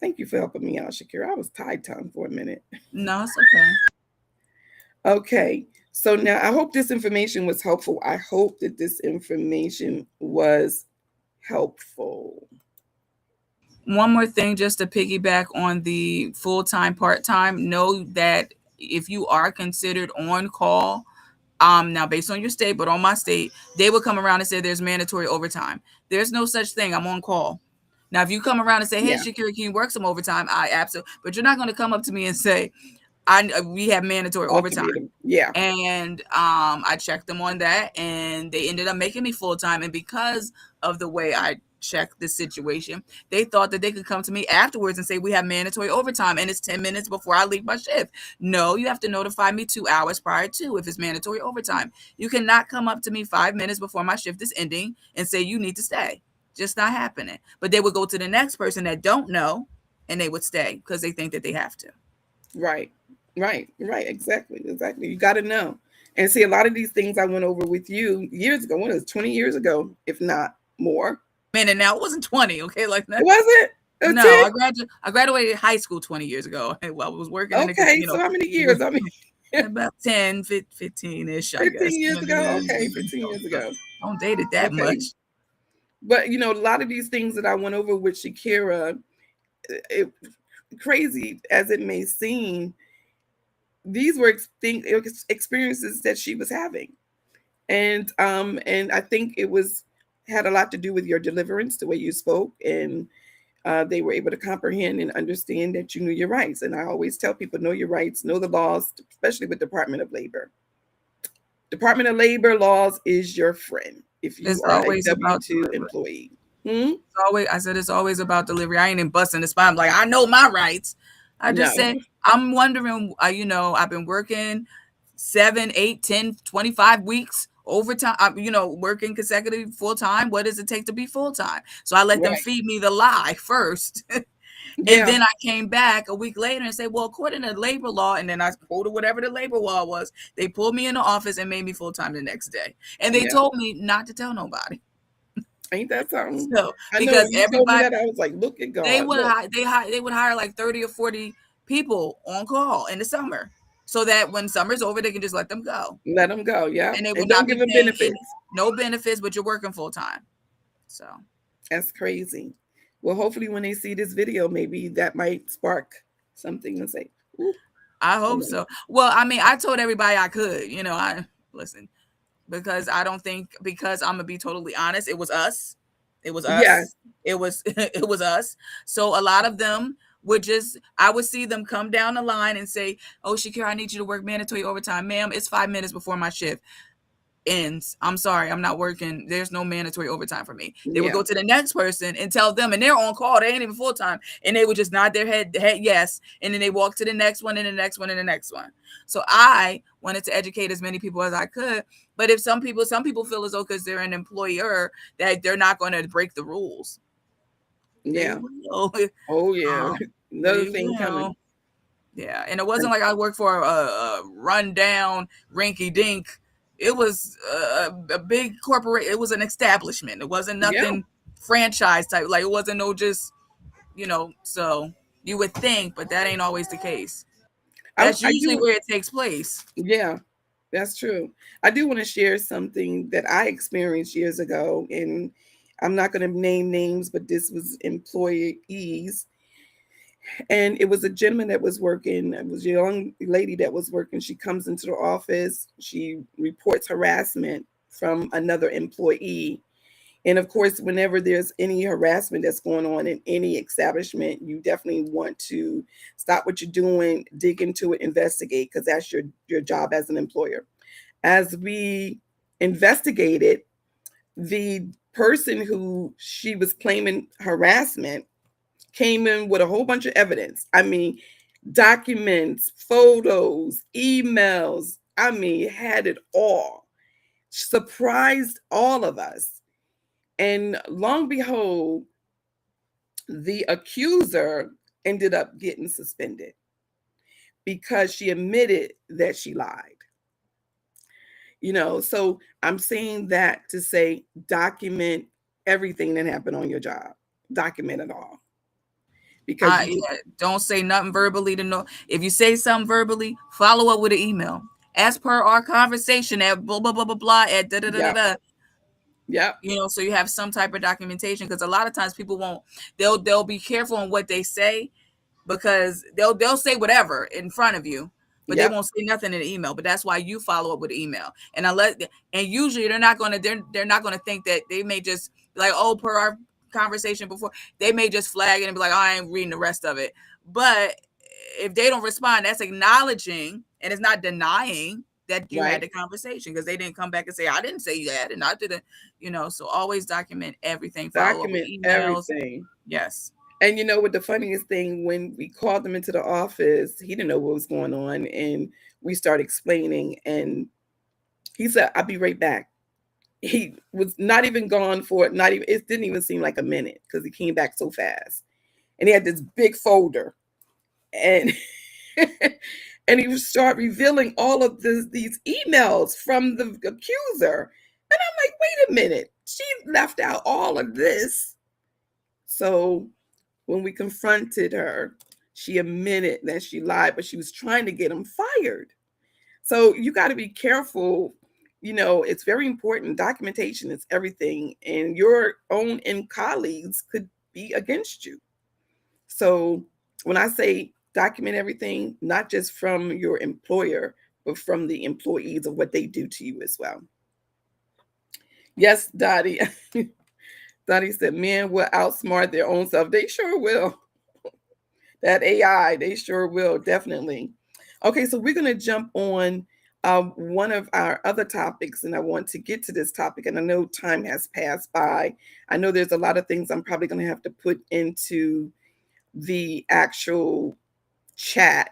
Thank you for helping me out, Shakira. I was tied-tongue for a minute. No, it's okay. Okay. So now I hope this information was helpful. I hope that this information was helpful. One more thing, just to piggyback on the full-time, part-time, know that if you are considered on call, now based on your state, but on my state, they will come around and say there's mandatory overtime. There's no such thing. I'm on call. Now, if you come around and say, hey, Shakira, can you work some overtime? I absolutely, but you're not going to come up to me and say, we have mandatory overtime. Yeah. And I checked them on that and they ended up making me full-time. And because of the way I checked the situation, they thought that they could come to me afterwards and say, we have mandatory overtime and it's 10 minutes before I leave my shift. No, you have to notify me 2 hours prior to if it's mandatory overtime. You cannot come up to me 5 minutes before my shift is ending and say you need to stay. Just not happening. But they would go to the next person that don't know and they would stay because they think that they have to. Right. Exactly. You got to know. And see, a lot of these things I went over with you years ago. When it was 20 years ago, if not more. Man, and now it wasn't 20, okay? Like that. Was it? No, 10? I graduated high school 20 years ago. I was working. Okay, so how many years? About 10, 15-ish, I 15 guess. years ago? Okay, 15 years ago. Don't date it that Okay. much. But, a lot of these things that I went over with Shakira, crazy as it may seem, these were experiences that she was having. And I think it had a lot to do with your deliverance, the way you spoke, and they were able to comprehend and understand that you knew your rights. And I always tell people, know your rights, know the laws, especially with Department of Labor. Department of Labor laws is your friend if you It's are a always about W-2 employee. It's always about delivery. I ain't even busting the spine. I'm like, I know my rights. I just No. said, I'm wondering, I've been working 7, 8, 10, 25 weeks overtime, working consecutive full time. What does it take to be full time? So I let them feed me the lie first. And then I came back a week later and said, well, according to labor law, and then I quoted whatever the labor law was, they pulled me in the office and made me full time the next day. And they told me not to tell nobody. Ain't that something? So, I know because you told me that, I was like, look at God. They would hire like 30 or 40 people on call in the summer, so that when summer's over, they can just let them go. Let them go, yeah. And they And would don't not give be them paying benefits. no benefits, but you're working full time. So that's crazy. Well, hopefully when they see this video, maybe that might spark something and say, ooh. I hope so. Well, I mean, I told everybody I could, I listen, because I don't think, because I'm gonna be totally honest, it was us. It was us. Yes. It was us. So a lot of them I would see them come down the line and say, oh, Shakira, I need you to work mandatory overtime. Ma'am, it's 5 minutes before my shift ends. I'm sorry, I'm not working. There's no mandatory overtime for me. They would go to the next person and tell them, and they're on call. They ain't even full time, and they would just nod their head yes, and then they walk to the next one and the next one and the next one. So I wanted to educate as many people as I could. But if some people feel as though because they're an employer that they're not going to break the rules. Yeah. Oh yeah. Another thing coming. Yeah, and it wasn't like I worked for a rundown rinky dink. It was a big corporation. It was an establishment. It wasn't nothing franchise type. Like it wasn't no just, so you would think, but that ain't always the case. That's usually where it takes place. Yeah, that's true. I do want to share something that I experienced years ago, and I'm not going to name names, but this was employees. And it was a gentleman that was working. It was a young lady that was working. She comes into the office. She reports harassment from another employee. And of course, whenever there's any harassment that's going on in any establishment, you definitely want to stop what you're doing, dig into it, investigate, because that's your job as an employer. As we investigated, the person who she was claiming harassment came in with a whole bunch of evidence. I mean, documents, photos, emails. I mean, had it all. Surprised all of us. And long behold, the accuser ended up getting suspended because she admitted that she lied. So I'm saying that to say document everything that happened on your job. Document it all. Because don't say nothing verbally to know. If you say something verbally, follow up with an email. As per our conversation at blah blah blah blah blah at da da da da. Yeah. So you have some type of documentation, because a lot of times people they'll be careful on what they say, because they'll say whatever in front of you, but they won't say nothing in the email. But that's why you follow up with the email. And usually they're not gonna think that they may just be like, oh, per our conversation before, they may just flag it and be like, oh, I ain't reading the rest of it. But if they don't respond, that's acknowledging, and it's not denying that you had the conversation, because they didn't come back and say, I didn't say that and I didn't, so always document everything. Document everything. Yes. And what the funniest thing, when we called him into the office, he didn't know what was going on, and we started explaining, and he said, I'll be right back. He was not even gone for it didn't even seem like a minute, because he came back so fast. And he had this big folder, and and he would start revealing all of these emails from the accuser. And I'm like, wait a minute, she left out all of this. So when we confronted her, she admitted that she lied, but she was trying to get him fired. So you got to be careful. You know, it's very important. Documentation is everything, and your own and colleagues could be against you. So when I say document everything, not just from your employer, but from the employees of what they do to you as well. Yes, Dottie. Dottie said men will outsmart their own self. They sure will. That AI, they sure will, definitely. Okay, so we're going to jump on one of our other topics, and I want to get to this topic, and I know time has passed by. I know there's a lot of things I'm probably going to have to put into the actual chat,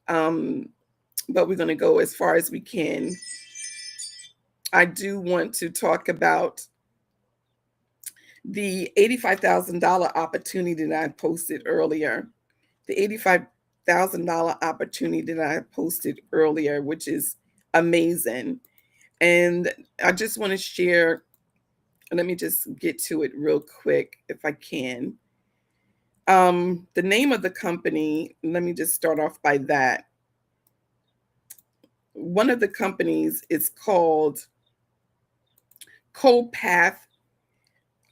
but we're going to go as far as we can. I do want to talk about the $85,000 opportunity that I posted earlier. The $85,000 opportunity that I posted earlier, which is amazing. And I just want to share, let me just get to it real quick if I can. The name of the company, let me just start off by that. One of the companies is called CodePath,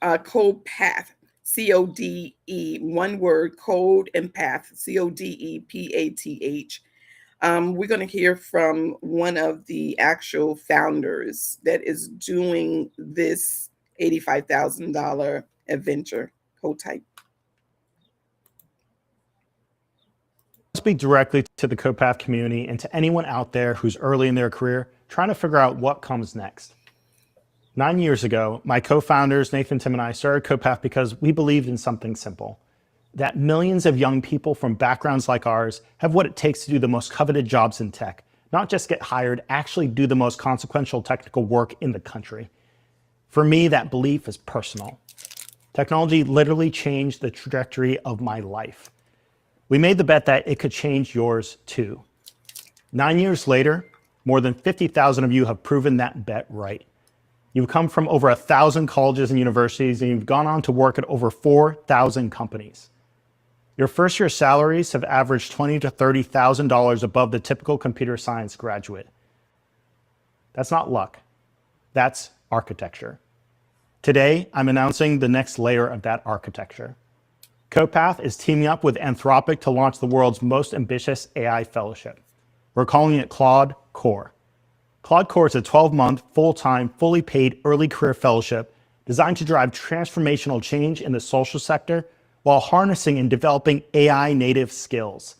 CodePath, CODE, one word, code and path, CODEPATH. We're going to hear from one of the actual founders that is doing this $85,000 adventure. Hold tight. Speak directly to the CodePath community and to anyone out there who's early in their career trying to figure out what comes next. 9 years ago, my co-founders, Nathan, Tim, and I started CodePath because we believed in something simple, that millions of young people from backgrounds like ours have what it takes to do the most coveted jobs in tech, not just get hired, actually do the most consequential technical work in the country. For me, that belief is personal. Technology literally changed the trajectory of my life. We made the bet that it could change yours too. 9 years later, more than 50,000 of you have proven that bet right. You've come from over 1,000 colleges and universities, and you've gone on to work at over 4,000 companies. Your first year salaries have averaged $20,000 to $30,000 above the typical computer science graduate. That's not luck. That's architecture. Today, I'm announcing the next layer of that architecture. CodePath is teaming up with Anthropic to launch the world's most ambitious AI fellowship. We're calling it Claude Core. Claude Core is a 12-month, full-time, fully paid early career fellowship designed to drive transformational change in the social sector while harnessing and developing AI native skills.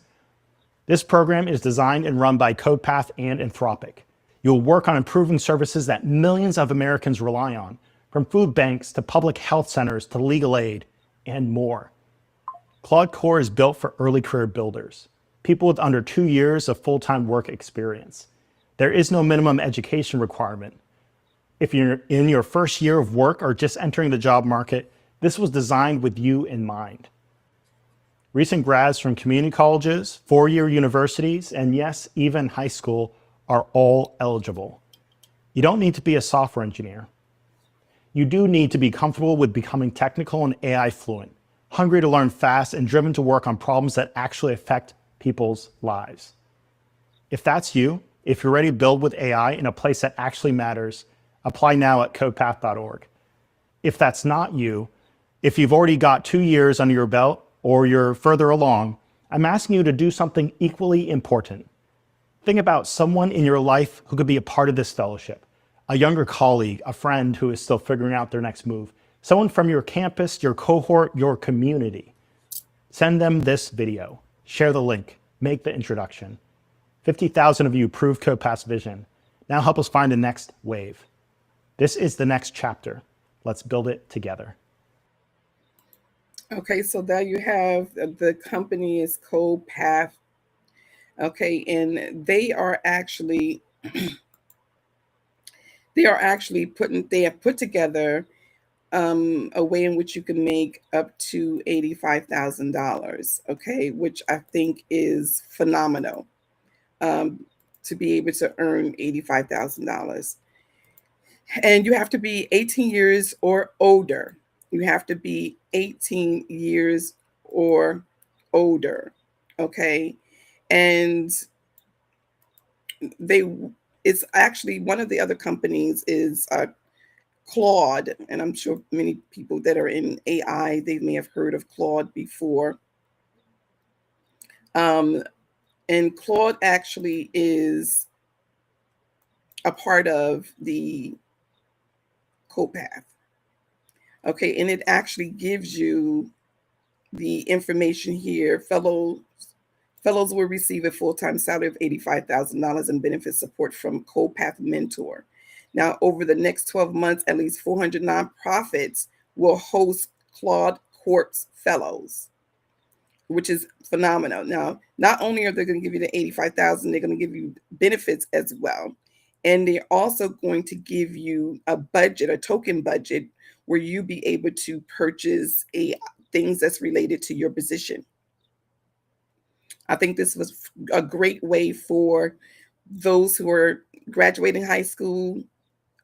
This program is designed and run by CodePath and Anthropic. You'll work on improving services that millions of Americans rely on, from food banks to public health centers to legal aid, and more. Claude Core is built for early career builders, people with under 2 years of full-time work experience. There is no minimum education requirement. If you're in your first year of work or just entering the job market, this was designed with you in mind. Recent grads from community colleges, four-year universities, and yes, even high school are all eligible. You don't need to be a software engineer. You do need to be comfortable with becoming technical and AI fluent, hungry to learn fast, and driven to work on problems that actually affect people's lives. If that's you, if you're ready to build with AI in a place that actually matters, apply now at codepath.org. If that's not you, if you've already got 2 years under your belt or you're further along, I'm asking you to do something equally important. Think about someone in your life who could be a part of this fellowship, a younger colleague, a friend who is still figuring out their next move, someone from your campus, your cohort, your community. Send them this video, share the link, make the introduction. 50,000 of you proved CodePath's vision. Now help us find the next wave. This is the next chapter. Let's build it together. Okay, so there you have the company is CodePath. Okay, and they are actually they have put together a way in which you can make up to $85,000. Okay, which I think is phenomenal. To be able to earn $85,000. And you have to be 18 years or older. You have to be 18 years or older. Okay. And it's actually one of the other companies is Claude, and I'm sure many people that are in AI, they may have heard of Claude before. And Claude actually is a part of the CoPath. Okay, and it actually gives you the information here. Fellows will receive a full-time salary of $85,000 in benefit support from CoPath Mentor. Now, over the next 12 months, at least 400 nonprofits will host Claude Corp's Fellows, which is phenomenal. Now, not only are they going to give you the $85,000, they're going to give you benefits as well. And they're also going to give you a budget, a token budget, where you be able to purchase things that's related to your position. I think this was a great way for those who are graduating high school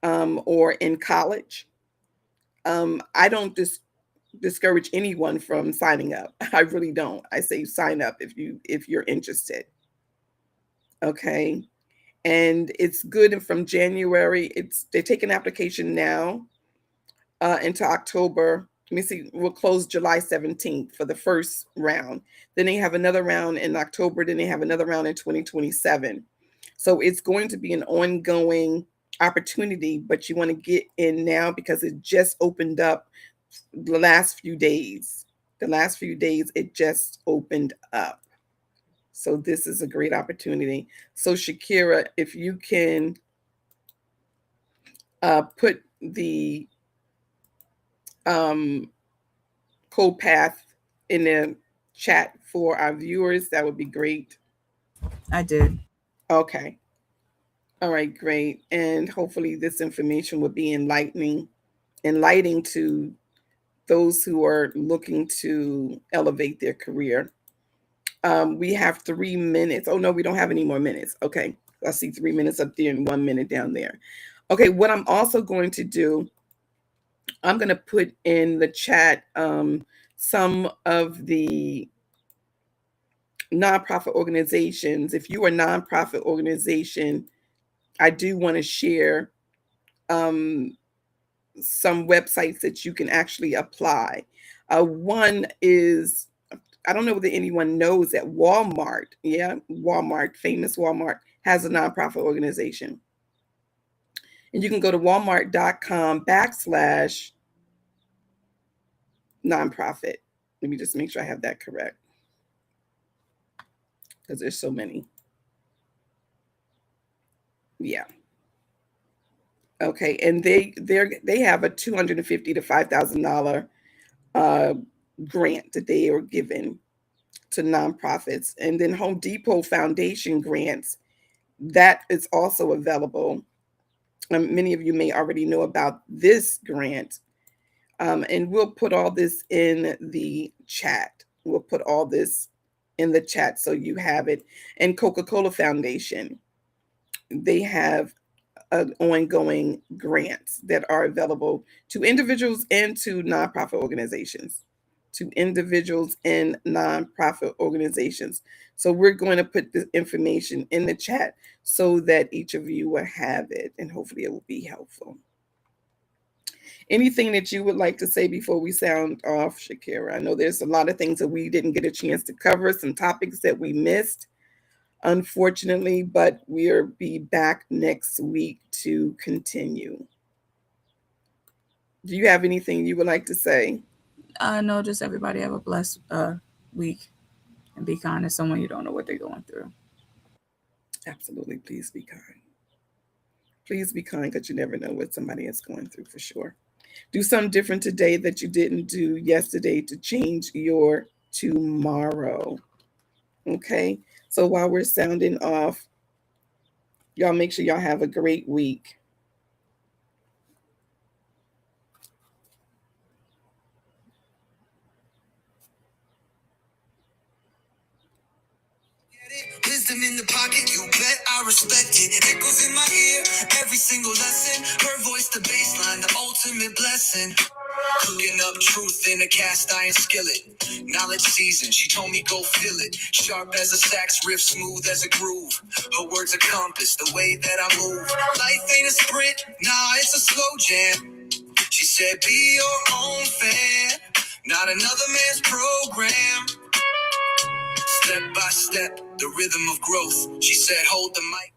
or in college. I don't discourage anyone from signing up. I really don't. I say sign up if you're interested. Okay. And it's good from January. They take an application now into October. Let me see, we'll close July 17th for the first round. Then they have another round in October. Then they have another round in 2027. So it's going to be an ongoing opportunity, but you want to get in now because it just opened up the last few days. The last few days, it just opened up. So this is a great opportunity. So Shakira, if you can put the CoPath in the chat for our viewers, that would be great. I did. Okay. All right, great. And hopefully this information will be enlightening to those who are looking to elevate their career. We have 3 minutes. Oh, no, we don't have any more minutes. Okay. I see 3 minutes up there and 1 minute down there. Okay. What I'm also going to do, I'm going to put in the chat some of the nonprofit organizations. If you are a nonprofit organization, I do want to share some websites that you can actually apply. One is, I don't know whether anyone knows that Walmart, Walmart, famous Walmart, has a nonprofit organization. And you can go to walmart.com/nonprofit. Let me just make sure I have that correct, because there's so many. Yeah. Okay, and they have a $250 to $5,000 grant that they are given to nonprofits, and then Home Depot Foundation grants that is also available. Many of you may already know about this grant, and we'll put all this in the chat. We'll put all this in the chat so you have it. And Coca-Cola Foundation, they have ongoing grants that are available to individuals and to nonprofit organizations. So we're going to put the information in the chat so that each of you will have it, and hopefully it will be helpful. Anything that you would like to say before we sound off, Shakira? I know there's a lot of things that we didn't get a chance to cover, some topics that we missed, unfortunately, but we'll be back next week to continue. Do you have anything you would like to say? No, just everybody have a blessed week, and be kind to someone you don't know what they're going through. Absolutely. Please be kind. Please be kind, because you never know what somebody is going through, for sure. Do something different today that you didn't do yesterday to change your tomorrow. Okay? So while we're sounding off, y'all make sure y'all have a great week. Wisdom in the pocket, you bet I respect it. Echoes in my ear, every single lesson. Her voice, the baseline, the ultimate blessing. Cooking up truth in a cast iron skillet. Knowledge seasoned, she told me go feel it. Sharp as a sax riff, smooth as a groove. Her words a compass, the way that I move. Life ain't a sprint, nah, it's a slow jam. She said be your own fan, not another man's program. Step by step, the rhythm of growth. She said hold the mic.